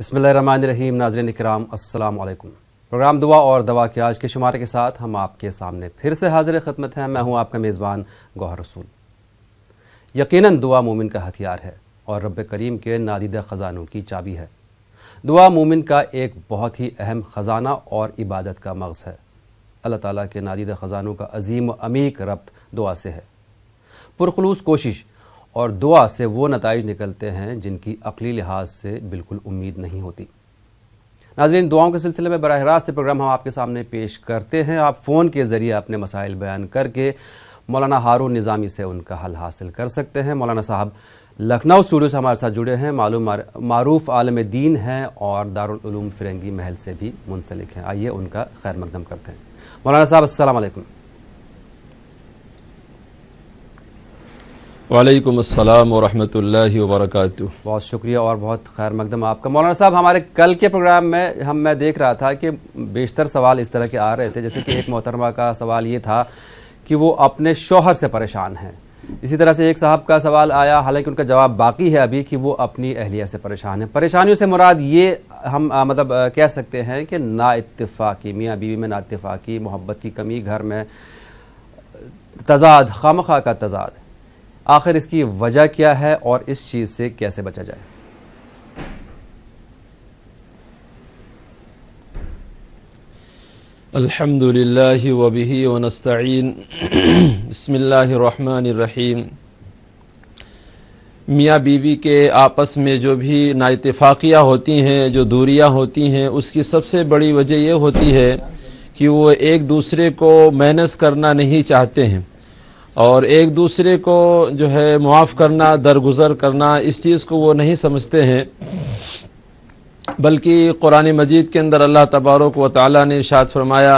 بسم اللہ الرحمن الرحیم۔ ناظرین اکرام السلام علیکم۔ پروگرام دعا اور دوا کے آج کے شمارے کے ساتھ ہم آپ کے سامنے پھر سے حاضر خدمت ہیں۔ میں ہوں آپ کا میزبان گوہر رسول۔ یقیناً دعا مومن کا ہتھیار ہے اور رب کریم کے نادیدہ خزانوں کی چابی ہے۔ دعا مومن کا ایک بہت ہی اہم خزانہ اور عبادت کا مغز ہے۔ اللہ تعالیٰ کے نادیدہ خزانوں کا عظیم و عمیق ربط دعا سے ہے۔ پرخلوص کوشش اور دعا سے وہ نتائج نکلتے ہیں جن کی عقلی لحاظ سے بالکل امید نہیں ہوتی۔ ناظرین، دعاؤں کے سلسلے میں براہ راست پروگرام ہم آپ کے سامنے پیش کرتے ہیں۔ آپ فون کے ذریعے اپنے مسائل بیان کر کے مولانا ہارون نظامی سے ان کا حل حاصل کر سکتے ہیں۔ مولانا صاحب لکھنؤ اسٹوڈیو سے ہمارے ساتھ جڑے ہیں، معروف عالم دین ہیں اور دارالعلوم فرنگی محل سے بھی منسلک ہیں۔ آئیے ان کا خیر مقدم کرتے ہیں۔ مولانا صاحب السلام علیکم۔ وعلیکم السلام ورحمۃ اللہ وبرکاتہ۔ بہت شکریہ اور بہت خیر مقدم آپ کا۔ مولانا صاحب، ہمارے کل کے پروگرام میں میں دیکھ رہا تھا کہ بیشتر سوال اس طرح کے آ رہے تھے، جیسے کہ ایک محترمہ کا سوال یہ تھا کہ وہ اپنے شوہر سے پریشان ہیں۔ اسی طرح سے ایک صاحب کا سوال آیا، حالانکہ ان کا جواب باقی ہے ابھی، کہ وہ اپنی اہلیہ سے پریشان ہیں۔ پریشانیوں سے مراد یہ ہم کہہ سکتے ہیں کہ نا اتفاقی، میاں بیوی میں نا اتفاقی، محبت کی کمی، گھر میں تضاد، خواہ کا تضاد۔ آخر اس کی وجہ کیا ہے اور اس چیز سے کیسے بچا جائے؟ الحمد للہ وبہ ونستعین۔ بسم اللہ الرحمن الرحیم۔ میاں بیوی کے آپس میں جو بھی نا اتفاقیاں ہوتی ہیں، جو دوریاں ہوتی ہیں، اس کی سب سے بڑی وجہ یہ ہوتی ہے کہ وہ ایک دوسرے کو مینج کرنا نہیں چاہتے ہیں، اور ایک دوسرے کو جو ہے معاف کرنا، درگزر کرنا، اس چیز کو وہ نہیں سمجھتے ہیں۔ بلکہ قرآن مجید کے اندر اللہ تبارک و تعالیٰ نے ارشاد فرمایا،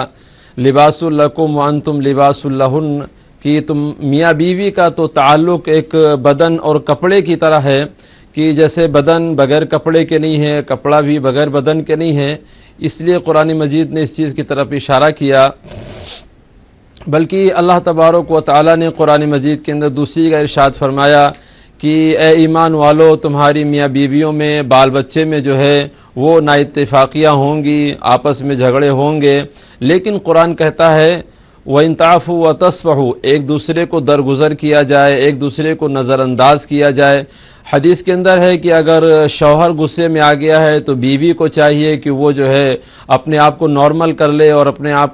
لباس لکم وانتم لباس لہن، کہ تم میاں بیوی کا تو تعلق ایک بدن اور کپڑے کی طرح ہے، کہ جیسے بدن بغیر کپڑے کے نہیں ہے، کپڑا بھی بغیر بدن کے نہیں ہے۔ اس لیے قرآن مجید نے اس چیز کی طرف اشارہ کیا۔ بلکہ اللہ تبارک و تعالیٰ نے قرآن مجید کے اندر دوسری کا ارشاد فرمایا کہ اے ایمان والو، تمہاری میاں بیویوں میں، بال بچے میں جو ہے وہ نا اتفاقیاں ہوں گی، آپس میں جھگڑے ہوں گے، لیکن قرآن کہتا ہے وَإِن تَعْفُوا وَتَصْفَحُوا، ایک دوسرے کو درگزر کیا جائے، ایک دوسرے کو نظر انداز کیا جائے۔ حدیث کے اندر ہے کہ اگر شوہر غصے میں آ گیا ہے تو بیوی کو چاہیے کہ وہ جو ہے اپنے آپ کو نارمل کر لے اور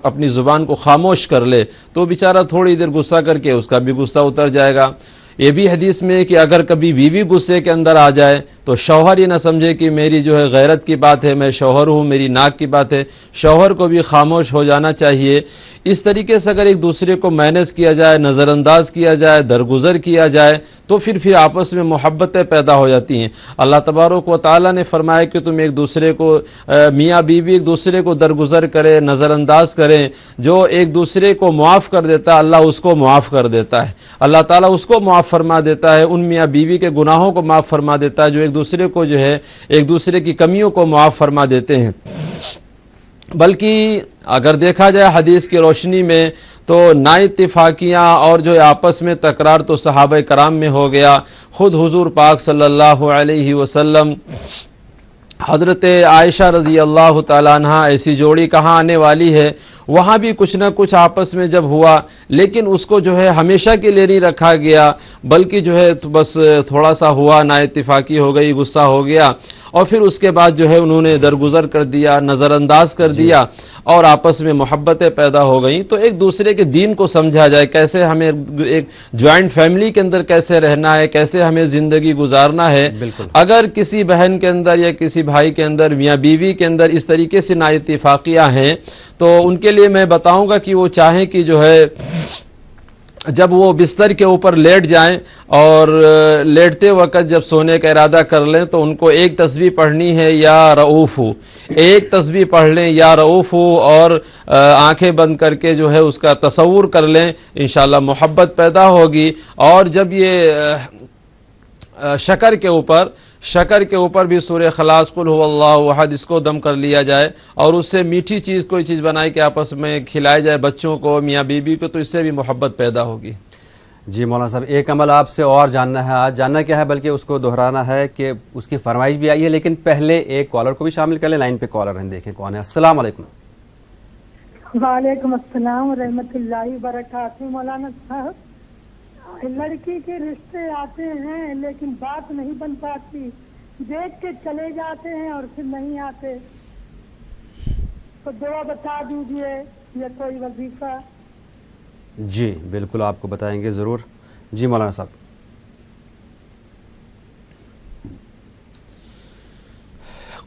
اپنی زبان کو خاموش کر لے، تو بیچارہ تھوڑی دیر غصہ کر کے اس کا بھی غصہ اتر جائے گا۔ یہ بھی حدیث میں کہ اگر کبھی بیوی غصے کے اندر آ جائے تو شوہر یہ نہ سمجھے کہ میری جو ہے غیرت کی بات ہے، میں شوہر ہوں، میری ناک کی بات ہے، شوہر کو بھی خاموش ہو جانا چاہیے۔ اس طریقے سے اگر ایک دوسرے کو مینج کیا جائے، نظر انداز کیا جائے، درگزر کیا جائے، تو پھر آپس میں محبتیں پیدا ہو جاتی ہیں۔ اللہ تبارک و تعالیٰ نے فرمایا کہ تم ایک دوسرے کو، میاں بیوی ایک دوسرے کو درگزر کرے، نظر انداز کریں۔ جو ایک دوسرے کو معاف کر دیتا ہے، اللہ اس کو معاف کر دیتا ہے، اللہ تعالیٰ اس کو معاف فرما دیتا ہے، ان میاں بیوی کے گناہوں کو معاف فرما دیتا ہے جو ایک دوسرے کو جو ہے ایک دوسرے کی کمیوں کو معاف فرما دیتے ہیں۔ بلکہ اگر دیکھا جائے حدیث کی روشنی میں تو نا اتفاقیاں اور جو آپس میں تکرار تو صحابہ کرام میں ہو گیا۔ خود حضور پاک صلی اللہ علیہ وسلم، حضرت عائشہ رضی اللہ تعالیٰ عنہ، ایسی جوڑی کہاں آنے والی ہے، وہاں بھی کچھ نہ کچھ آپس میں جب ہوا، لیکن اس کو جو ہے ہمیشہ کے لیے نہیں رکھا گیا، بلکہ جو ہے بس تھوڑا سا ہوا، نا اتفاقی ہو گئی، غصہ ہو گیا، اور پھر اس کے بعد جو ہے انہوں نے درگزر کر دیا، نظر انداز کر دیا، اور آپس میں محبتیں پیدا ہو گئیں۔ تو ایک دوسرے کے دین کو سمجھا جائے، کیسے ہمیں ایک جوائنٹ فیملی کے اندر کیسے رہنا ہے، کیسے ہمیں زندگی گزارنا ہے۔ اگر کسی بہن کے اندر یا کسی بھائی کے اندر، میاں بیوی کے اندر اس طریقے سے نا اتفاقیاں ہیں، تو ان کے لیے میں بتاؤں گا کہ وہ چاہیں کہ جو ہے جب وہ بستر کے اوپر لیٹ جائیں اور لیٹتے وقت جب سونے کا ارادہ کر لیں تو ان کو ایک تسبیح پڑھنی ہے، یا رؤوف ہو، ایک تسبیح پڑھ لیں یا رؤوف ہو، اور آنکھیں بند کر کے جو ہے اس کا تصور کر لیں، انشاءاللہ محبت پیدا ہوگی۔ اور جب یہ شکر کے اوپر بھی سورہ خلاص قل هو اللہ احد اس کو دم کر لیا جائے، اور اس سے میٹھی چیز کوئی چیز بنائی کہ آپس میں کھلائی جائے بچوں کو، میاں بیوی کو، تو اس سے بھی محبت پیدا ہوگی۔ جی مولانا صاحب، ایک عمل آپ سے اور جاننا ہے آج، جاننا کیا ہے بلکہ اس کو دہرانا ہے کہ اس کی فرمائش بھی آئی ہے، لیکن پہلے ایک کالر کو بھی شامل کر لیں۔ لائن پہ کالر ہیں، دیکھیں کون ہے۔ السلام علیکم۔ وعلیکم السلام ورحمۃ اللہ وبرکاتہ۔ مولانا صاحب، لڑکی کے رشتے آتے ہیں لیکن بات نہیں بن پاتی، دیکھ کے چلے جاتے ہیں اور پھر نہیں آتے، تو دعا بتا دیجیے یا کوئی وظیفہ۔ جی بالکل آپ کو بتائیں گے ضرور۔ جی مولانا صاحب۔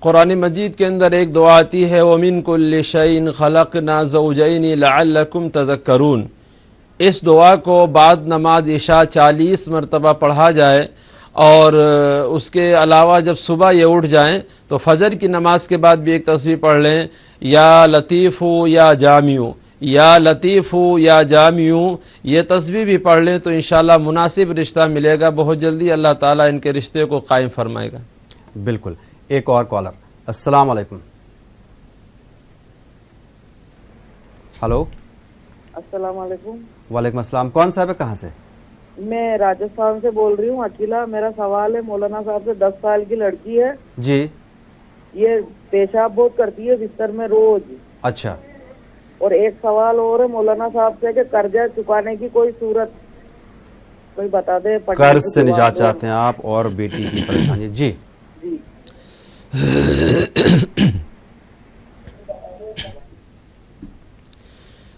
قرآن مجید کے اندر ایک دعا آتی ہے وَمِن كُلِّ شَيْءٍ خَلَقْنَا زَوْجَيْنِ لَعَلَّكُمْ تَذَكَّرُونَ۔ اس دعا کو بعد نماز عشاء 40 مرتبہ پڑھا جائے، اور اس کے علاوہ جب صبح یہ اٹھ جائیں تو فجر کی نماز کے بعد بھی ایک تسبیح پڑھ لیں، یا لطیف یا جامع، یا لطیف یا جامع، یہ تسبیح بھی پڑھ لیں تو انشاءاللہ مناسب رشتہ ملے گا، بہت جلدی اللہ تعالیٰ ان کے رشتے کو قائم فرمائے گا۔ بالکل۔ ایک اور کالر۔ السلام علیکم۔ ہلو۔ السلام علیکم۔ وعلیکم السلام، کون صاحب ہے، کہاں سے؟ میں راجستھان سے بول رہی ہوں، اکیلا۔ میرا سوال ہے مولانا صاحب سے، 10 سال کی لڑکی ہے، جی۔ یہ پیشاب بہت کرتی ہے بستر میں روز۔ اچھا۔ اور ایک سوال اور ہے مولانا صاحب سے کہ قرضہ چکانے کی کوئی صورت کوئی بتا دے۔ قرض سے نجات چاہتے ہیں آپ اور بیٹی کی پریشانی؟ جی جی۔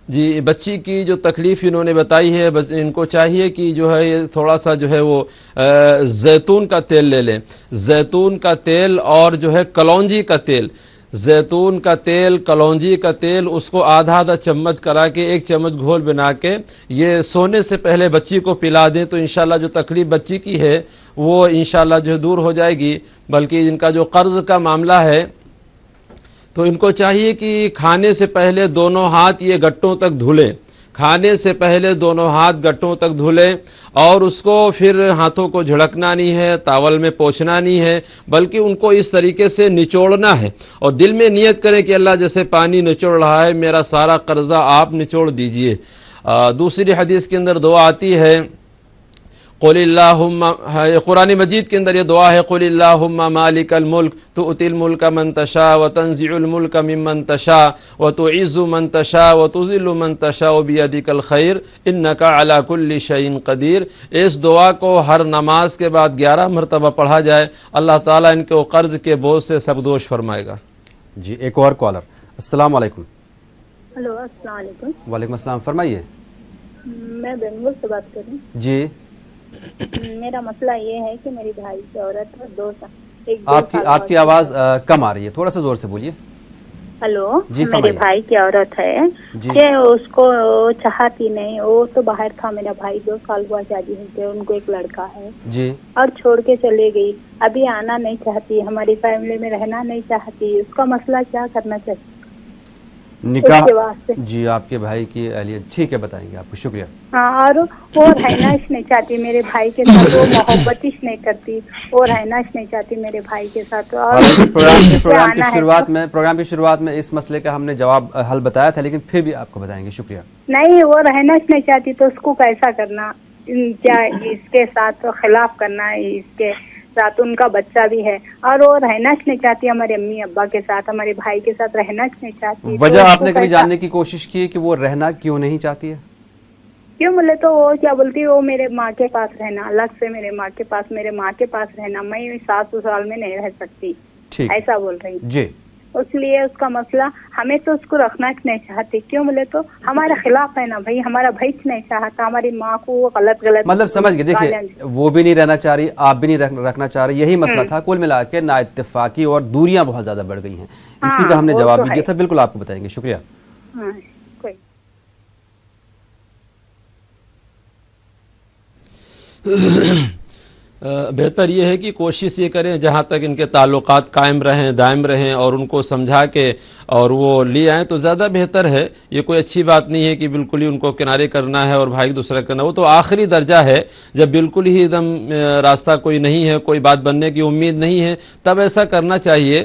جی، بچی کی جو تکلیف انہوں نے بتائی ہے، ان کو چاہیے کہ جو ہے یہ تھوڑا سا جو ہے وہ زیتون کا تیل لے لیں، زیتون کا تیل اور جو ہے کلونجی کا تیل، زیتون کا تیل، کلونجی کا تیل، اس کو آدھا آدھا چمچ کرا کے 1 چمچ گھول بنا کے یہ سونے سے پہلے بچی کو پلا دیں تو انشاءاللہ جو تکلیف بچی کی ہے وہ انشاءاللہ جو ہے دور ہو جائے گی۔ بلکہ ان کا جو قرض کا معاملہ ہے تو ان کو چاہیے کہ کھانے سے پہلے دونوں ہاتھ یہ گٹوں تک دھلیں، کھانے سے پہلے دونوں ہاتھ گٹوں تک دھلیں، اور اس کو پھر ہاتھوں کو جھڑکنا نہیں ہے، تاول میں پوچھنا نہیں ہے، بلکہ ان کو اس طریقے سے نچوڑنا ہے، اور دل میں نیت کریں کہ اللہ جیسے پانی نچوڑ رہا ہے میرا سارا قرضہ آپ نچوڑ دیجئے۔ دوسری حدیث کے اندر دعا آتی ہے قل اللہم، قرآن مجید کے اندر یہ دعا ہے قل اللہم مالک الملک تؤتی الملک من تشاء وتنزع الملک ممن تشاء وتعز من تشاء وتذل من تشاء بیدک الخیر انک علی کل شیء قدیر۔ اس دعا کو ہر نماز کے بعد 11 مرتبہ پڑھا جائے، اللہ تعالیٰ ان کو قرض کے بوجھ سے سبکدوش فرمائے گا۔ جی ایک اور کالر۔ السلام علیکم۔ ہلو، السلام علیکم۔ وعلیکم السلام، فرمائیے۔ میں بنگلور سے بات کر رہی ہوں۔ جی میرا مسئلہ یہ ہے کہ میری بھائی کی عورت ہے، 2 سال۔ آپ کی آواز کم آ رہی ہے، تھوڑا سا زور سے بولیے۔ ہلو، جی میرے فرمائیے۔ بھائی کی عورت ہے جی۔ کہ اس کو چاہتی نہیں، وہ تو باہر تھا، میرا بھائی 2 سال ہوا شادی ہوتے، ان کو ایک لڑکا ہے، جی اور چھوڑ کے چلے گئی، ابھی آنا نہیں چاہتی، ہماری فیملی میں رہنا نہیں چاہتی، اس کا مسئلہ کیا کرنا چاہیے؟ نکاح؟ اس کے واسطے۔ جی آپ کے بھائی کی اہلیت، ٹھیک ہے بتائیں گے آپ کو، شکریہ۔ ہاں، اور وہ رہنا اس نہیں چاہتی میرے بھائی کے ساتھ، وہ محبت اس نہیں کرتی، وہ رہنا اس نہیں چاہتی میرے بھائی کے ساتھ۔ اور حالانکہ پروگرام کی آنا ہے شروعات میں اس مسئلے کا ہم نے جواب حل بتایا تھا، لیکن پھر بھی آپ کو بتائیں گے، شکریہ۔ نہیں، وہ رہنا اس نہیں چاہتی تو اس کو کیسا کرنا، کیا اس کے ساتھ خلاف کرنا ہے، اس کے ساتھ ان کا بچہ بھی ہے، اور وہ رہنا اس نہیں چاہتی ہمارے امی ابا کے ساتھ، ہمارے بھائی کے ساتھ رہنا اس نہیں چاہتی۔ وجہ تو آپ اس کو نے کبھی کیسا- جاننے کی کوشش کی کہ وہ رہنا کیوں نہیں چاہتی ہے؟ کیوں بولے تو وہ کیا بولتی ہے، وہ میرے ماں کے پاس رہنا، الگ سے میرے ماں کے پاس رہنا، میں ساس سسرال میں نہیں رہ سکتی، ٹھیک، ایسا بول رہی۔ جی اس لیے اس کا مسئلہ ہمیں تو اس کو رکھنا نہیں چاہتی، کیوں بولے تو ہمارے خلاف ہے نا بھائی، ہمارا بھائی نہیں چاہتا، ہماری ماں کو وہ غلط مطلب سمجھ گئے، دیکھیے وہ بھی نہیں رہنا چاہ رہی، آپ بھی نہیں رکھنا چاہ رہے، یہی مسئلہ تھا، کل ملا کے نا اتفاقی اور دوریاں بہت زیادہ بڑھ گئی ہیں، اسی کا ہم نے وہ جواب تو بھی ہے۔ دیا تھا، بالکل آپ کو بتائیں گے، شکریہ۔ ہاں، کوئی بہتر یہ ہے کہ کوشش یہ کریں جہاں تک ان کے تعلقات قائم رہیں، دائم رہیں، اور ان کو سمجھا کے اور وہ لے آئیں تو زیادہ بہتر ہے۔ یہ کوئی اچھی بات نہیں ہے کہ بالکل ہی ان کو کنارے کرنا ہے اور بھائی دوسرا کرنا، وہ تو آخری درجہ ہے، جب بالکل ہی ایک دم راستہ کوئی نہیں ہے، کوئی بات بننے کی امید نہیں ہے، تب ایسا کرنا چاہیے۔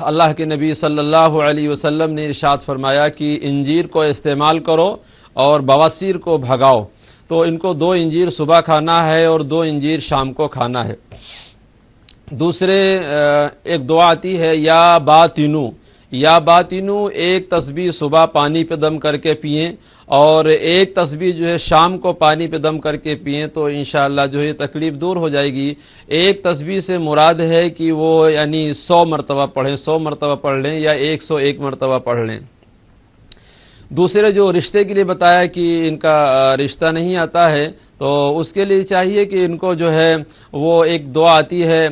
اللہ کے نبی صلی اللہ علیہ وسلم نے ارشاد فرمایا کہ انجیر کو استعمال کرو اور بواسیر کو بھگاؤ. تو ان کو 2 انجیر صبح کھانا ہے اور 2 انجیر شام کو کھانا ہے. دوسرے ایک دعا آتی ہے یا باطنو ایک تسبیح صبح پانی پہ دم کر کے پئیں اور ایک تسبیح جو ہے شام کو پانی پہ دم کر کے پئیں تو انشاءاللہ جو ہے تکلیف دور ہو جائے گی. ایک تسبیح سے مراد ہے کہ وہ یعنی 100 مرتبہ پڑھیں، 100 مرتبہ پڑھ لیں یا 101 مرتبہ پڑھ لیں. دوسرے جو رشتے کے لیے بتایا کہ ان کا رشتہ نہیں آتا ہے تو اس کے لیے چاہیے کہ ان کو جو ہے وہ ایک دعا آتی ہے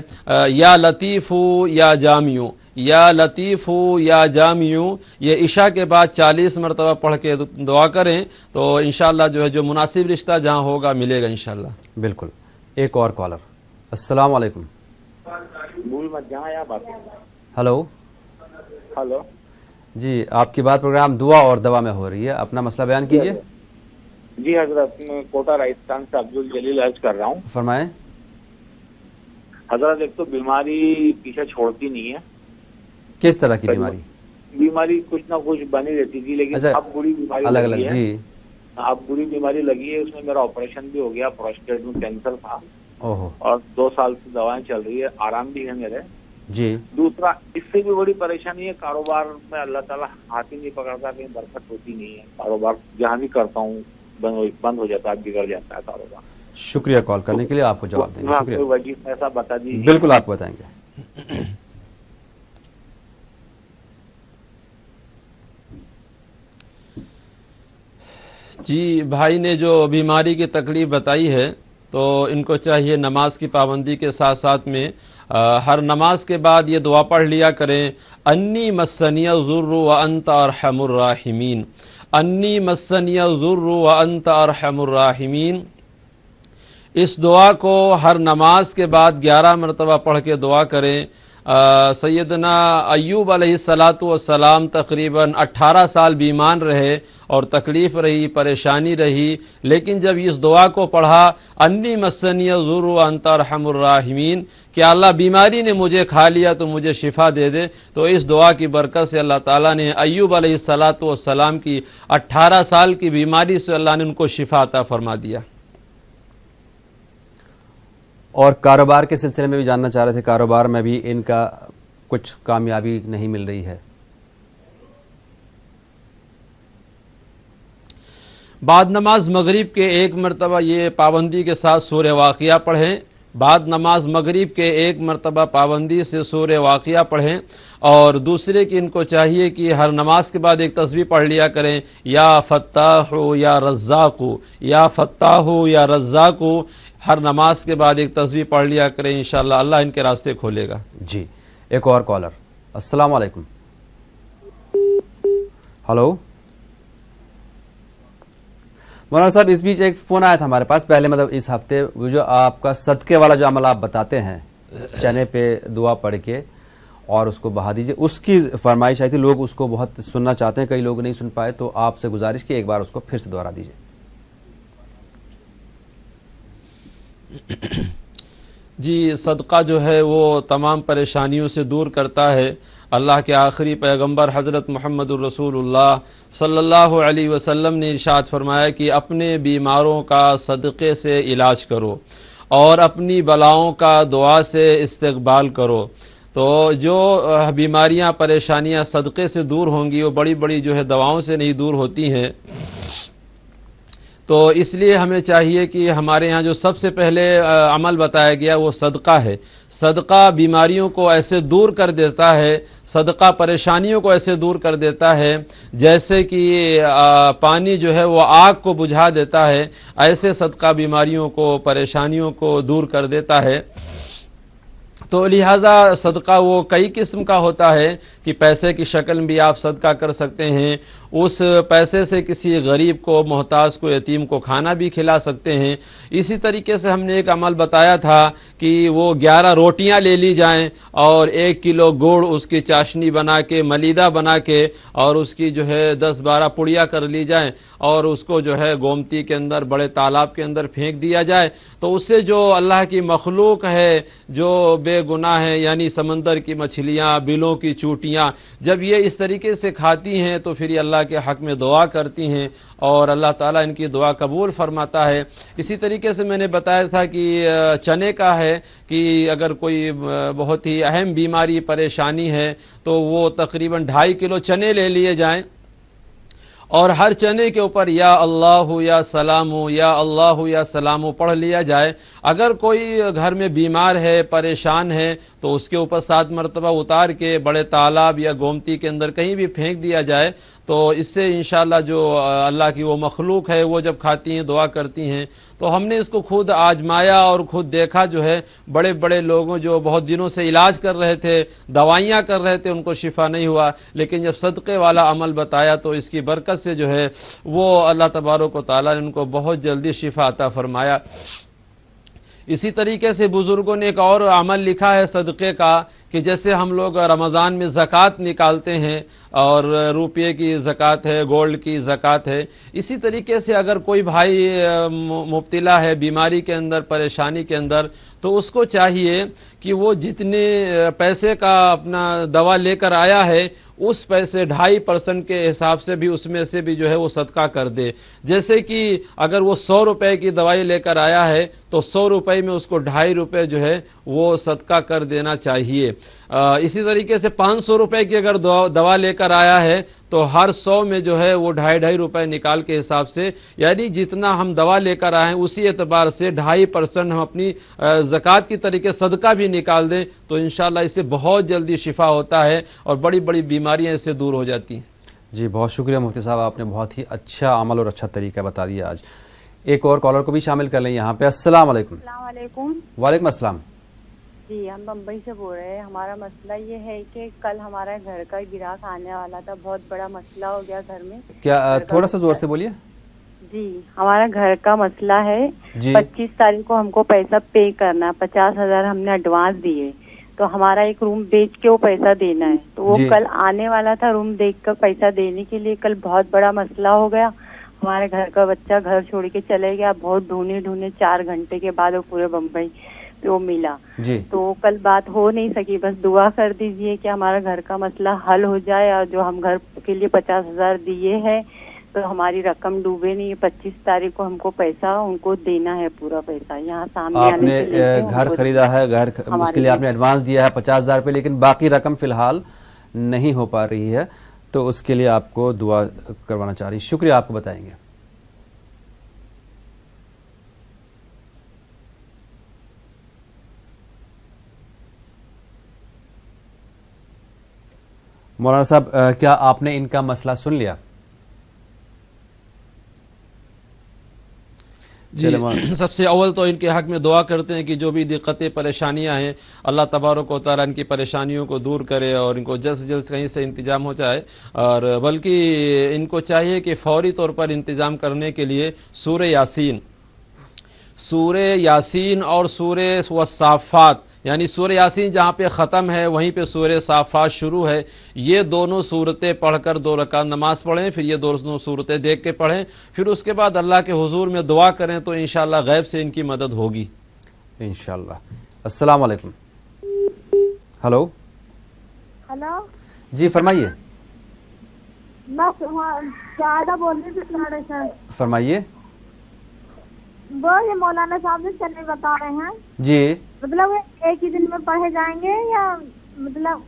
یا لطیف یا جامع، یا لطیف یا جامع، یہ عشاء کے بعد 40 مرتبہ پڑھ کے دعا کریں تو انشاءاللہ جو ہے جو مناسب رشتہ جہاں ہوگا ملے گا انشاءاللہ. بالکل. ایک اور کالر. السلام علیکم. ہلو. ہلو جی آپ کی بات پروگرام دعا اور دوا میں ہو رہی ہے، اپنا مسئلہ بیان کیجیے. جی حضرت، میں کوٹا راجستھان سے عبد الجلیل عرض کر رہا ہوں. فرمائیں. حضرت ایک تو بیماری پیچھے چھوڑتی نہیں ہے. کس طرح کی بیماری؟ بیماری کچھ نہ کچھ بنی رہتی تھی لیکن اب بری بیماری الگ الگ. جی اب بری بیماری لگی ہے. اس میں میرا آپریشن بھی ہو گیا، پروسٹیٹ میں کینسر تھا اوہو. اور 2 سال سے دوائیں چل رہی ہے، آرام بھی ہے میرے. جی دوسرا اس سے بھی بڑی پریشانی ہے، کاروبار میں اللہ تعالیٰ ہاتھ ہی نہیں پکڑتا، کہیں برکت ہوتی نہیں ہے. کاروبار جہاں بھی کرتا ہوں بند ہو جاتا ہے، بگڑ جاتا ہے کاروبار. شکریہ کال کرنے کے لیے، آپ کو جواب دیں گے. شکریہ. وجہ ایسا بتا دیجیے. بالکل آپ کو بتائیں گے. جی بھائی نے جو بیماری کی تکلیف بتائی ہے تو ان کو چاہیے نماز کی پابندی کے ساتھ ساتھ میں ہر نماز کے بعد یہ دعا پڑھ لیا کریں، انی مسنی الضر وانت ارحم الراحمین، انی مسنی الضر وانت ارحم الراحمین. اس دعا کو ہر نماز کے بعد 11 مرتبہ پڑھ کے دعا کریں. سیدنا ایوب علیہ السلام تقریباً 18 سال بیمار رہے اور تکلیف رہی، پریشانی رہی، لیکن جب اس دعا کو پڑھا انی مسنی الضر وانت ارحم الراحمین کہ اللہ بیماری نے مجھے کھا لیا تو مجھے شفا دے دے، تو اس دعا کی برکت سے اللہ تعالیٰ نے ایوب علیہ السلام کی 18 سال کی بیماری سے اللہ نے ان کو شفا عطا فرما دیا. اور کاروبار کے سلسلے میں بھی جاننا چاہ رہے تھے، کاروبار میں بھی ان کا کچھ کامیابی نہیں مل رہی ہے. بعد نماز مغرب کے 1 مرتبہ یہ پابندی کے ساتھ سورہ واقعہ پڑھیں. بعد نماز مغرب کے 1 مرتبہ پابندی سے سورہ واقعہ پڑھیں. اور دوسرے کہ ان کو چاہیے کہ ہر نماز کے بعد ایک تسبیح پڑھ لیا کریں، یا فتاح یا رزاق، یا فتاح یا رزاق. ہر نماز کے بعد ایک تسبیح پڑھ لیا کریں، انشاءاللہ اللہ ان کے راستے کھولے گا. جی ایک اور کالر. السلام علیکم. ہلو مولانا صاحب، اس بیچ ایک فون آیا تھا ہمارے پاس پہلے، مطلب اس ہفتے وہ جو آپ کا صدقے والا جو عمل آپ بتاتے ہیں، چنے پہ دعا پڑھ کے اور اس کو بہا دیجیے، اس کی فرمائش آئی تھی. لوگ اس کو بہت سننا چاہتے ہیں، کئی لوگ نہیں سن پائے، تو آپ سے گزارش کی ایک بار اس کو پھر سے دوہرا دیجیے. جی صدقہ جو ہے وہ تمام پریشانیوں سے دور کرتا ہے. اللہ کے آخری پیغمبر حضرت محمد الرسول اللہ صلی اللہ علیہ وسلم نے ارشاد فرمایا کہ اپنے بیماروں کا صدقے سے علاج کرو اور اپنی بلاؤں کا دعا سے استقبال کرو. تو جو بیماریاں پریشانیاں صدقے سے دور ہوں گی وہ بڑی بڑی جو ہے دواؤں سے نہیں دور ہوتی ہیں. تو اس لیے ہمیں چاہیے کہ ہمارے ہاں جو سب سے پہلے عمل بتایا گیا وہ صدقہ ہے. صدقہ بیماریوں کو ایسے دور کر دیتا ہے، صدقہ پریشانیوں کو ایسے دور کر دیتا ہے جیسے کہ پانی جو ہے وہ آگ کو بجھا دیتا ہے، ایسے صدقہ بیماریوں کو پریشانیوں کو دور کر دیتا ہے. تو لہٰذا صدقہ وہ کئی قسم کا ہوتا ہے کہ پیسے کی شکل میں بھی آپ صدقہ کر سکتے ہیں، اس پیسے سے کسی غریب کو, محتاج کو, یتیم کو کھانا بھی کھلا سکتے ہیں. اسی طریقے سے ہم نے ایک عمل بتایا تھا کہ وہ 11 روٹیاں لے لی جائیں اور 1 کلو گڑ اس کی چاشنی بنا کے, ملیدہ بنا کے, اور اس کی جو ہے 10-12 پڑیاں کر لی جائیں اور اس کو جو ہے گومتی کے اندر, بڑے تالاب کے اندر پھینک دیا جائے. تو اس سے جو اللہ کی مخلوق ہے جو بے گناہ ہے, یعنی سمندر کی مچھلیاں, بلوں کی چوٹیاں, جب یہ اس طریقے سے کھاتی ہیں تو پھر یہ اللہ کے حق میں دعا کرتی ہیں اور اللہ تعالیٰ ان کی دعا قبول فرماتا ہے. اسی طریقے سے میں نے بتایا تھا کہ چنے کا ہے کہ اگر کوئی بہت ہی اہم بیماری, پریشانی ہے تو وہ تقریباً 2.5 کلو چنے لے لیے جائیں اور ہر چنے کے اوپر یا اللہ یا سلام, یا اللہ یا سلام پڑھ لیا جائے. اگر کوئی گھر میں بیمار ہے, پریشان ہے, تو اس کے اوپر 7 مرتبہ اتار کے بڑے تالاب یا گومتی کے اندر کہیں بھی پھینک دیا جائے. تو اس سے انشاءاللہ جو اللہ کی وہ مخلوق ہے وہ جب کھاتی ہیں, دعا کرتی ہیں. تو ہم نے اس کو خود آزمایا اور خود دیکھا, جو ہے بڑے بڑے لوگوں جو بہت دنوں سے علاج کر رہے تھے, دوائیاں کر رہے تھے, ان کو شفا نہیں ہوا, لیکن جب صدقے والا عمل بتایا تو اس کی برکت سے جو ہے وہ اللہ تبارک و تعالیٰ نے ان کو بہت جلدی شفا عطا فرمایا. اسی طریقے سے بزرگوں نے ایک اور عمل لکھا ہے صدقے کا کہ جیسے ہم لوگ رمضان میں زکوٰۃ نکالتے ہیں اور روپے کی زکوٰۃ ہے, گولڈ کی زکوٰۃ ہے, اسی طریقے سے اگر کوئی بھائی مبتلا ہے بیماری کے اندر, پریشانی کے اندر, تو اس کو چاہیے کہ وہ جتنے پیسے کا اپنا دوا لے کر آیا ہے اس پیسے 2.5% کے حساب سے بھی اس میں سے بھی جو ہے وہ صدقہ کر دے. جیسے کہ اگر وہ 100 روپے کی دوائی لے کر آیا ہے تو 100 روپے میں اس کو 2.5 روپے جو ہے وہ صدقہ کر دینا چاہیے. اسی طریقے سے 500 روپے کی اگر دوا لے کر آیا ہے تو ہر 100 میں جو ہے وہ 2.5 روپے نکال کے حساب سے, یعنی جتنا ہم دوا لے کر آئے ہیں اسی اعتبار سے 2.5% ہم اپنی زکوٰۃ کی طریقے صدقہ بھی نکال دیں تو انشاءاللہ اس سے بہت جلدی شفا ہوتا ہے اور بڑی بڑی بیماریاں اس سے دور ہو جاتی ہیں. جی بہت شکریہ مفتی صاحب, آپ نے بہت ہی اچھا عمل اور اچھا طریقہ بتا دیا. آج ایک اور کالر کو بھی شامل کر لیں یہاں پہ. السلام علیکم. السلام علیکم. وعلیکم السلام. جی ہم بمبئی سے بول رہے ہیں. ہمارا مسئلہ یہ ہے کہ کل ہمارا گھر کا گراہک آنے والا تھا, بہت بڑا مسئلہ ہو گیا گھر میں. کیا تھوڑا سا زور سے بولیے. جی ہمارا گھر کا مسئلہ ہے. 25 تاریخ کو ہم کو پیسہ پے کرنا, 50,000 ہم نے ایڈوانس دیے, تو ہمارا ایک روم بیچ کے وہ پیسہ دینا ہے. تو وہ کل آنے والا تھا روم دیکھ کر پیسہ دینے کے لیے. کل بہت بڑا مسئلہ ہو گیا. ہمارے گھر کا بچہ گھر چھوڑ کے چلے گیا, بہت ڈھونڈے 4 گھنٹے کے بعد وہ پورے بمبئی پہ وہ ملا. تو کل بات ہو نہیں سکی. بس دعا کر دیجئے کہ ہمارا گھر کا مسئلہ حل ہو جائے اور جو ہم گھر کے لیے 50,000 دیے ہیں تو ہماری رقم ڈوبے نہیں. 25 تاریخ کو ہم کو پیسہ ان کو دینا ہے, پورا پیسہ یہاں سامنے. آپ نے گھر خریدا ہے, گھر اس کے لیے آپ نے ایڈوانس دیا ہے 50,000 روپے, لیکن باقی رقم فی الحال نہیں ہو پا رہی ہے, تو اس کے لیے آپ کو دعا کروانا چاہ رہی. شکریہ, آپ کو بتائیں گے. مولانا صاحب کیا آپ نے ان کا مسئلہ سن لیا؟ جی سب سے اول تو ان کے حق میں دعا کرتے ہیں کہ جو بھی دقتیں پریشانیاں ہیں اللہ تبارک و تعالیٰ ان کی پریشانیوں کو دور کرے اور ان کو جلد سے جلد کہیں سے انتظام ہو جائے. اور بلکہ ان کو چاہیے کہ فوری طور پر انتظام کرنے کے لیے سورہ یاسین اور سورہ والصافات, یعنی سورہ یاسین جہاں پہ ختم ہے وہیں پہ سورہ صافات شروع ہے, یہ دونوں صورتیں پڑھ کر 2 رکعت نماز پڑھیں, پھر یہ دونوں صورتیں دیکھ کے پڑھیں, پھر اس کے بعد اللہ کے حضور میں دعا کریں تو انشاءاللہ غیب سے ان کی مدد ہوگی انشاءاللہ. السلام علیکم. ہلو جی فرمائیے. فرمائیے. وہ یہ مولانا صاحب سے چلے بتا رہے ہیں جی, مطلب ایک ہی دن میں پڑھے جائیں گے یا مطلب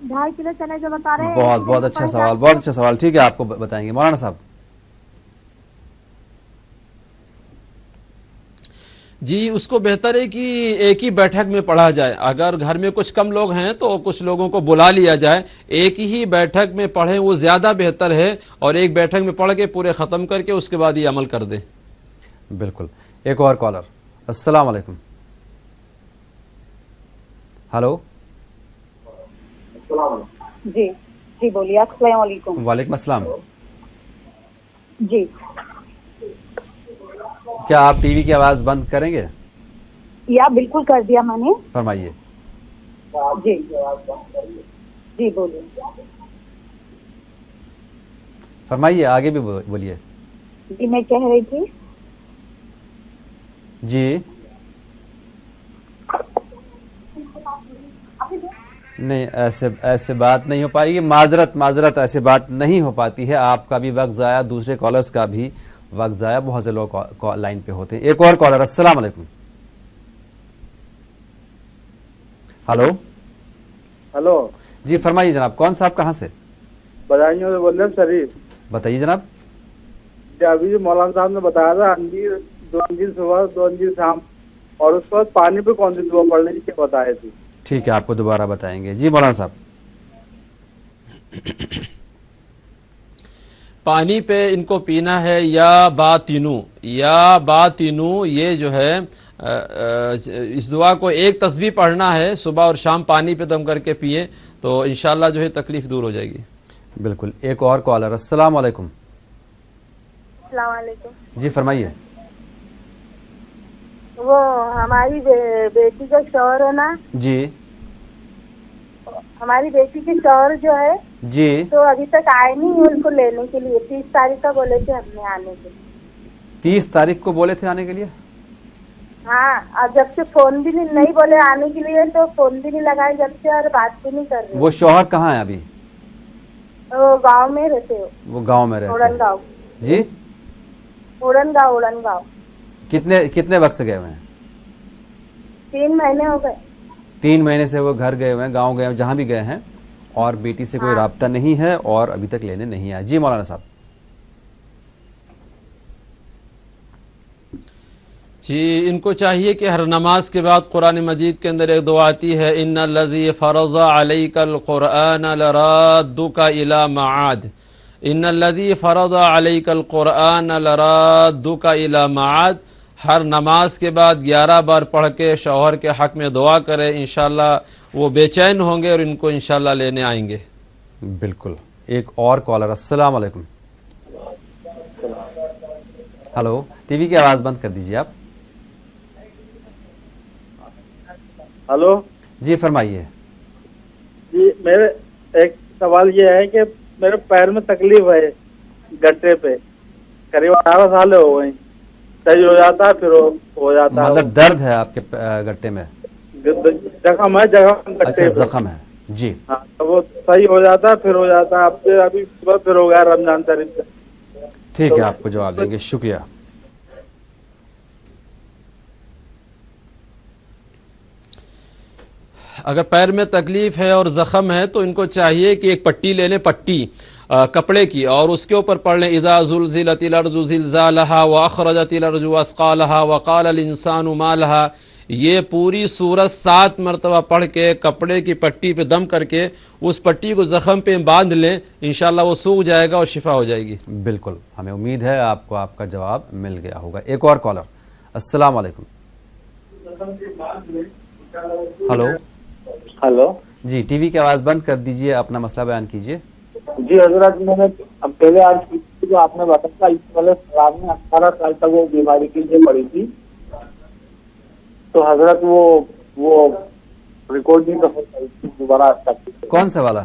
2.5 کلو چنے جو بتا رہے ہیں؟ بہت اچھا سوال, بہت اچھا سوال. ٹھیک ہے, آپ کو بتائیں گے مولانا صاحب. جی اس کو بہتر ہے کہ ایک ہی بیٹھک میں پڑھا جائے. اگر گھر میں کچھ کم لوگ ہیں تو کچھ لوگوں کو بلا لیا جائے, ایک ہی بیٹھک میں پڑھیں وہ زیادہ بہتر ہے, اور ایک بیٹھک میں پڑھ کے پورے ختم کر کے اس کے بعد یہ عمل کر دیں. بالکل. ایک اور کالر. السلام علیکم. ہلو جی جی بولیے. السلام علیکم. وعلیکم السلام. جی کیا آپ ٹی وی کی آواز بند کریں گے؟ یا بالکل کر دیا میں نے. فرمائیے. جی جی بولیے. فرمائیے, آگے بھی بولیے. جی میں کہہ رہی تھی. جی نہیں, ایسے بات نہیں ہو پائے گی. معذرت, ایسے بات نہیں ہو پاتی ہے. آپ کا بھی وقت ضائع, دوسرے کالرز کا بھی وقت ضائع. بہت سے لوگ لائن پہ ہوتے ہیں. ایک اور کالر. السلام علیکم. ہلو. ہلو جی فرمائیے جناب. کون صاحب, کہاں سے؟ بدایوں سے بول رہے ہیں شریف. بتائیے جناب. ابھی جو مولانا صاحب نے بتایا تھا انجیر 2 انجیر صبح 2 انجیر شام, اور اس کے بعد پانی پہ کون سی دعا پڑھنے کی کیا بتائے تھی؟ ٹھیک ہے, آپ کو دوبارہ بتائیں گے. جی مولانا صاحب. پانی پہ ان کو پینا ہے یا باطنو, یہ جو ہے اس دعا کو ایک تسبیح پڑھنا ہے, صبح اور شام پانی پہ دم کر کے پیئے تو انشاءاللہ جو ہے تکلیف دور ہو جائے گی. بالکل. ایک اور کالر. السلام علیکم. السلام علیکم. جی فرمائیے. وہ ہماری بیٹی کا شوہر ہے نا. جی. ہماری بیٹی کے شوہر جو ہے جی تو ابھی تک آئے نہیں ان کو لینے کے لیے. 30 تاریخ کا بولے تھے ہم نے آنے کے لیے. 30 تاریخ کو بولے تھے آنے کے لیے؟ ہاں, اور جب سے فون بھی نہیں بولے آنے کے لیے تو فون بھی نہیں لگائے جب سے, اور بات بھی نہیں کر رہے. وہ شوہر کہاں ہے ابھی؟ وہ گاؤں میں رہتے ہو. وہ گاؤں میں رہتے ہیں. اڑن گاؤں. جی اڑن گاؤں. کتنے وقت سے گئے ہوئے ہیں؟ 3 مہینے ہو گئے. 3 مہینے سے وہ گھر گئے ہوئے ہیں, گاؤں گئے ہیں, جہاں بھی گئے ہیں, اور بیٹی سے کوئی رابطہ نہیں ہے اور ابھی تک لینے نہیں آیا. جی مولانا صاحب. جی ان کو چاہیے کہ ہر نماز کے بعد قرآن مجید کے اندر ایک دعا آتی ہے, ان الذی فرض علیک القرآن لرادک الی معاد. ان الذی فرض علیک القرآن لرادک الی معاد. ہر نماز کے بعد 11 بار پڑھ کے شوہر کے حق میں دعا کرے, انشاءاللہ وہ بے چین ہوں گے اور ان کو انشاءاللہ لینے آئیں گے. بالکل. ایک اور کالر. السلام علیکم. ہلو, ٹی وی کی آواز بند کر دیجیے آپ. ہلو جی فرمائیے. جی میرے ایک سوال یہ ہے کہ میرے پیر میں تکلیف ہے, گٹے پہ قریب 18 سال ہو گئے, صحیح ہو جاتا ہے پھر ہو جاتا ہے. مطلب درد ہے آپ کے گٹے میں؟ زخم ہے, اچھا زخم ہے. جی ہاں, تو وہ صحیح ہو جاتا ہے پھر ہو جاتا ہے. ابھی صبح پھر ہو گیا رمضان شریف سے. ٹھیک ہے, آپ کو جواب دیں گے. شکریہ. اگر پیر میں تکلیف ہے اور زخم ہے تو ان کو چاہیے کہ ایک پٹی لے لیں, پٹی کپڑے کی, اور اس کے اوپر پڑھ لیں اذا زلزلت الارض زلزالها واخرجت الارض اثقالها وقال الانسان ما لها. یہ پوری سورت 7 مرتبہ پڑھ کے کپڑے کی پٹی پہ دم کر کے اس پٹی کو زخم پہ باندھ لیں, انشاءاللہ وہ سوکھ جائے گا اور شفا ہو جائے گی. بالکل, ہمیں امید ہے آپ کو آپ کا جواب مل گیا ہوگا. ایک اور کالر. السلام علیکم. ہلو. ہلو جی ٹی وی کی آواز بند کر دیجئے, اپنا مسئلہ بیان کیجئے. جی حضرت, میں نے پہلے آج کی جو آپ نے بتایا اس والے خراب میں 18 سال تک وہ بیماری کے لیے پڑی تھی, تو حضرت وہ ریکارڈ نہیں کر سکتی دوبارہ. کون سا والا؟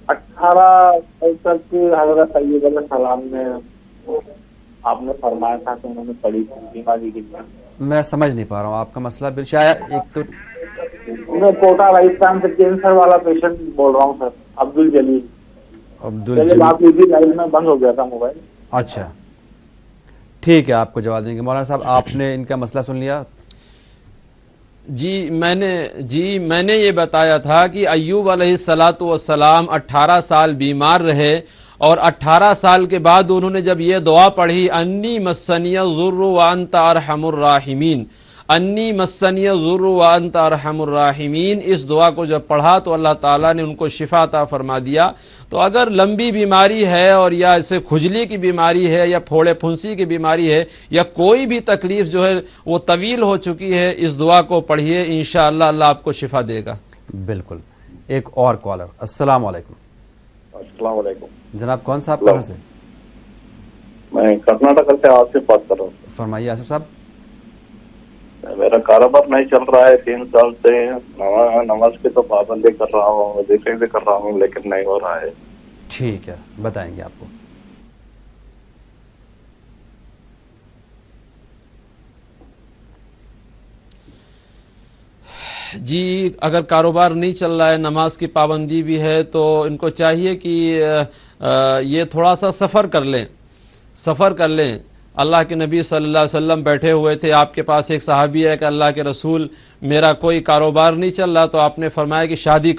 18 سال تک حضرت طیب علیہ السلام نے آپ نے فرمایا تھا کہ انہوں نے پڑی تھی بیماری کے لیے. میں سمجھ نہیں پا رہا ہوں آپ کا مسئلہ. شاید ایک تو میں کوٹا راجستھان سے کینسر والا پیشنٹ بول رہا ہوں سر, عبدل جلیل. بات ہوئی تھی لائن میں, بند ہو گیا تھا موبائل. اچھا ٹھیک ہے, آپ کو جواب دیں گے. مولانا صاحب آپ نے ان کا مسئلہ سن لیا؟ جی میں نے یہ بتایا تھا کہ ایوب علیہ السلام 18 سال بیمار رہے, اور 18 سال کے بعد انہوں نے جب یہ دعا پڑھی انی مسنی الضر وانت ارحم الراحمین, انی مسنی الضر وانت ارحم الراحمین, اس دعا کو جب پڑھا تو اللہ تعالیٰ نے ان کو شفا عطا فرما دیا. تو اگر لمبی بیماری ہے اور یا اسے کھجلی کی بیماری ہے یا پھوڑے پھنسی کی بیماری ہے یا کوئی بھی تکلیف جو ہے وہ طویل ہو چکی ہے, اس دعا کو پڑھیے, انشاءاللہ اللہ آپ کو شفا دے گا. بالکل. ایک اور کالر. السلام علیکم. السلام علیکم جناب کون صاحب کہاں سے؟ میں کرناٹک سے آصف بات کر رہا ہوں. فرمائیے آصف صاحب. میرا کاروبار نہیں چل رہا ہے 3 سال سے. نماز کی تو پابندی کر رہا ہوں, وظیفے بھی کر رہا ہوں, لیکن نہیں ہو رہا ہے. ٹھیک ہے, بتائیں گے آپ کو. جی اگر کاروبار نہیں چل رہا ہے, نماز کی پابندی بھی ہے, تو ان کو چاہیے کہ یہ تھوڑا سا سفر کر لیں. اللہ کے نبی صلی اللہ علیہ وسلم بیٹھے ہوئے تھے, آپ کے پاس ایک صحابی ہے کہ اللہ کے رسول میرا کوئی کاروبار نہیں چل رہا, تو آپ نے فرمایا کہ شادی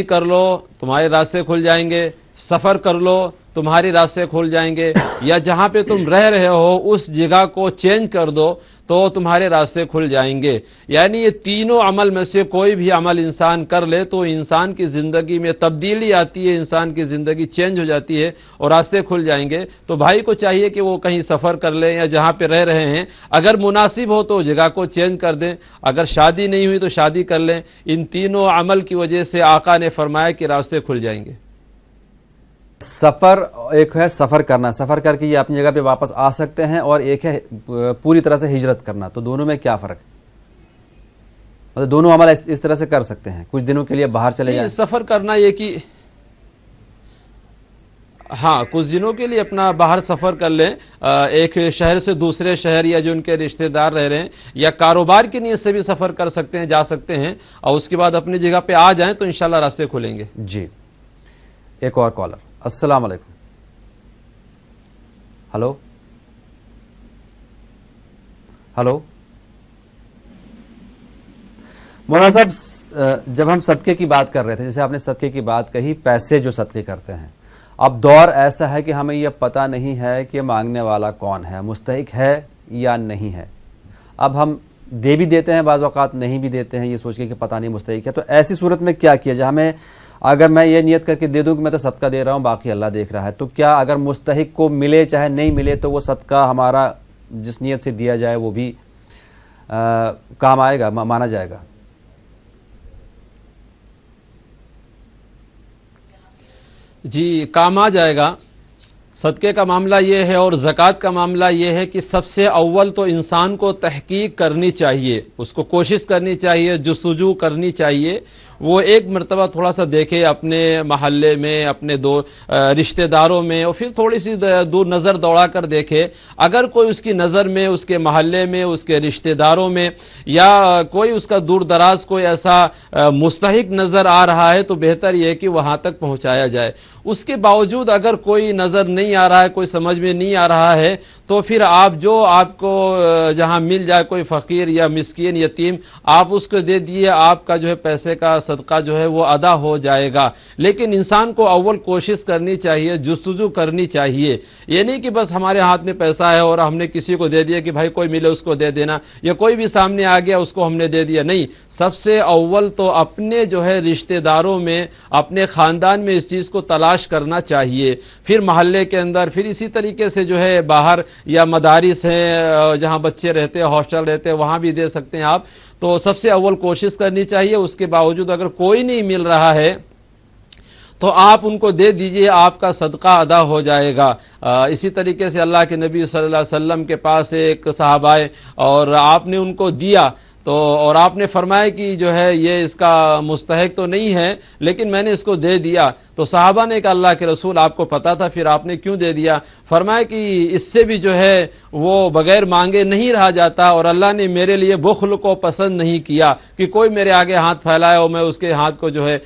کر لو تمہارے راستے کھل جائیں گے, سفر کر لو تمہارے راستے کھل جائیں گے, یا جہاں پہ تم رہ رہے ہو اس جگہ کو چینج کر دو تو تمہارے راستے کھل جائیں گے. یعنی یہ تینوں عمل میں سے کوئی بھی عمل انسان کر لے تو انسان کی زندگی میں تبدیلی آتی ہے, انسان کی زندگی چینج ہو جاتی ہے اور راستے کھل جائیں گے. تو بھائی کو چاہیے کہ وہ کہیں سفر کر لیں, یا جہاں پہ رہ رہے ہیں اگر مناسب ہو تو جگہ کو چینج کر دیں, اگر شادی نہیں ہوئی تو شادی کر لیں. ان تینوں عمل کی وجہ سے آقا نے فرمایا کہ راستے کھل جائیں گے. سفر ایک ہے سفر کرنا, سفر کر کے یہ اپنی جگہ پہ واپس آ سکتے ہیں, اور ایک ہے پوری طرح سے ہجرت کرنا. تو دونوں میں کیا فرق ہے؟ مطلب دونوں عمل اس طرح سے کر سکتے ہیں, کچھ دنوں کے لیے باہر چلے جائیں. سفر کرنا یہ کہ ہاں کچھ دنوں کے لیے اپنا باہر سفر کر لیں, ایک شہر سے دوسرے شہر, یا جو ان کے رشتہ دار رہ رہے ہیں, یا کاروبار کی نیت سے بھی سفر کر سکتے ہیں, جا سکتے ہیں, اور اس کے بعد اپنی جگہ پہ آ جائیں تو انشاءاللہ راستے کھلیں گے. جی ایک اور کالر. السلام علیکم. ہلو مولانا صاحب, جب ہم صدقے کی بات کر رہے تھے, جیسے آپ نے صدقے کی بات کہی, پیسے جو صدقے کرتے ہیں, اب دور ایسا ہے کہ ہمیں یہ پتہ نہیں ہے کہ مانگنے والا کون ہے, مستحق ہے یا نہیں ہے. اب ہم دے بھی دیتے ہیں, بعض اوقات نہیں بھی دیتے ہیں, یہ سوچ کے کہ پتہ نہیں مستحق ہے. تو ایسی صورت میں کیا کیا جائے؟ ہمیں اگر میں یہ نیت کر کے دے دوں کہ میں تو صدقہ دے رہا ہوں, باقی اللہ دیکھ رہا ہے, تو کیا اگر مستحق کو ملے چاہے نہیں ملے تو وہ صدقہ ہمارا جس نیت سے دیا جائے وہ بھی کام آئے گا, مانا جائے گا؟ جی کام آ جائے گا. صدقے کا معاملہ یہ ہے اور زکوٰۃ کا معاملہ یہ ہے کہ سب سے اول تو انسان کو تحقیق کرنی چاہیے, اس کو کوشش کرنی چاہیے, جستجو کرنی چاہیے. وہ ایک مرتبہ تھوڑا سا دیکھے اپنے محلے میں, اپنے رشتہ داروں میں, اور پھر تھوڑی سی دور نظر دوڑا کر دیکھے. اگر کوئی اس کی نظر میں, اس کے محلے میں, اس کے رشتہ داروں میں, یا کوئی اس کا دور دراز کوئی ایسا مستحق نظر آ رہا ہے تو بہتر یہ ہے کہ وہاں تک پہنچایا جائے. اس کے باوجود اگر کوئی نظر نہیں آ رہا ہے, کوئی سمجھ میں نہیں آ رہا ہے, تو پھر آپ کو جہاں مل جائے کوئی فقیر یا مسکین یتیم, آپ اس کو دے دیے, آپ کا جو ہے پیسے کا صدقہ جو ہے وہ ادا ہو جائے گا. لیکن انسان کو اول کوشش کرنی چاہیے, جستجو کرنی چاہیے. یہ نہیں کہ بس ہمارے ہاتھ میں پیسہ ہے اور ہم نے کسی کو دے دیا کہ بھائی کوئی ملے اس کو دے دینا, یا کوئی بھی سامنے آ گیا اس کو ہم نے دے دیا. نہیں, سب سے اول تو اپنے جو ہے رشتہ داروں میں, اپنے خاندان میں اس چیز کو تلاش کرنا چاہیے, پھر محلے کے اندر, پھر اسی طریقے سے جو ہے باہر یا مدارس ہیں جہاں بچے رہتے ہیں, ہاسٹل رہتے ہیں, وہاں بھی دے سکتے ہیں آپ. تو سب سے اول کوشش کرنی چاہیے. اس کے باوجود اگر کوئی نہیں مل رہا ہے تو آپ ان کو دے دیجئے, آپ کا صدقہ ادا ہو جائے گا. اسی طریقے سے اللہ کے نبی صلی اللہ علیہ وسلم کے پاس ایک صحابہ آئے اور آپ نے ان کو دیا, تو اور آپ نے فرمایا کہ جو ہے یہ اس کا مستحق تو نہیں ہے لیکن میں نے اس کو دے دیا. تو صحابہ نے کہا اللہ کے رسول آپ کو پتا تھا, پھر آپ نے کیوں دے دیا؟ فرمایا کہ اس سے بھی جو ہے وہ بغیر مانگے نہیں رہا جاتا, اور اللہ نے میرے لیے بخل کو پسند نہیں کیا کہ کوئی میرے آگے ہاتھ پھیلائے اور میں اس کے ہاتھ کو جو ہے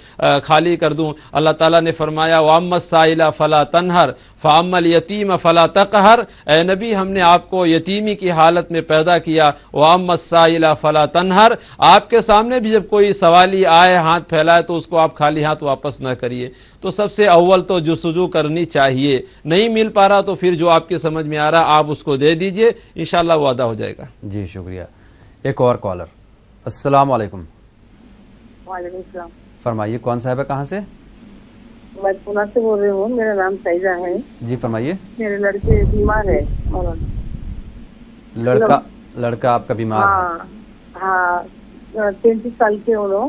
خالی کر دوں. اللہ تعالیٰ نے فرمایا وَأَمَّا السَّائِلَ فَلَا تَنْهَرْ فَأَمَّا الْيَتِيمَ فَلَا تَقْهَرْ. اے نبی, ہم نے آپ کو یتیمی کی حالت میں پیدا کیا. وَأَمَّا السَّائِلَ فَلَا تَنْهَرْ, آپ کے سامنے بھی جب کوئی سوالی آئے, ہاتھ پھیلائے, تو اس کو آپ خالی ہاتھ واپس نہ کریے. تو سب سے اول تو جستجو کرنی چاہیے. نہیں مل پا رہا تو پھر جو آپ کی سمجھ میں آ رہا آپ اس کو دے دیجئے, انشاءاللہ وہ ادا ہو جائے گا. جی شکریہ. ایک اور کالر. السلام علیکم. وعلیکم السلام. فرمائیے کون صاحب ہے, کہاں سے؟ میں پونا سے بول رہی ہوں, میرا نام سائزہ ہے. جی فرمائیے. میرے لڑکے بیمار ہے. لڑکا آپ کا بیمار ہے؟ ہاں 33 سال کے انہوں,